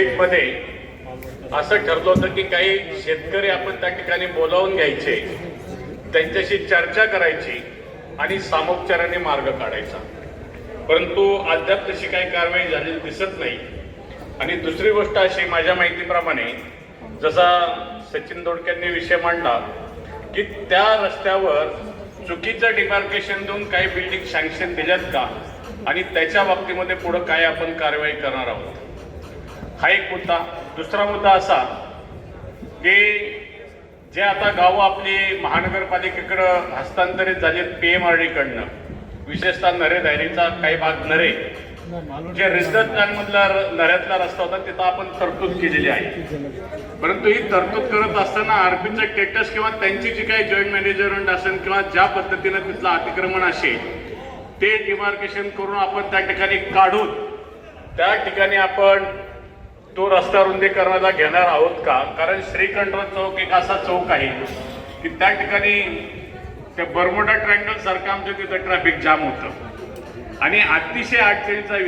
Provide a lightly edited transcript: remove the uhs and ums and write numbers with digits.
मध्ये असं ठरलं होतं की काही शेतकरी आपण त्या ठिकाणी बोलावून घ्यायचे, त्यांच्याशी चर्चा करायची आणि सामोपचाराने मार्ग काढायचा. परंतु अद्याप तशी काही कारवाई झालेली दिसत नाही. आणि दुसरी गोष्ट अशी, माझ्या माहितीप्रमाणे जसा सचिन दोडकेंनी विषय मांडला की त्या रस्त्यावर चुकीचं डिमार्केशन देऊन काही बिल्डिंग सँक्शन दिल्यात का आणि त्याच्या बाबतीमध्ये पुढे काय आपण कारवाई करणार आहोत, हा एक मुद्दा. दुसरा मुद्दा असा की जे आता गावं आपली महानगरपालिकेकडं हस्तांतरित झाली PMRD कडनं, विशेषतः नरे दायरीचा काही भाग नरे, जे रिसर्च प्लॅन मधला नऱ्यातला रस्ता होता तिथं आपण तरतूद केलेली आहे. परंतु ही तरतूद करत असताना आरपीचं स्टेटस किंवा त्यांची जी काही जॉईंट मॅनेजमेंट असेल किंवा ज्या पद्धतीनं तिथलं अतिक्रमण असेल ते डिमार्केशन करून आपण त्या ठिकाणी काढून त्या ठिकाणी आपण तो रस्ता रुंदीकरणाला घेणार आहोत का? कारण श्रीकंठ चौक एक असा चौक आहे की त्या ठिकाणी त्या बर्मुडा ट्रायंगल सारखं आमच्या तिथं ट्रॅफिक जाम होतं आणि अतिशय अडचणीचा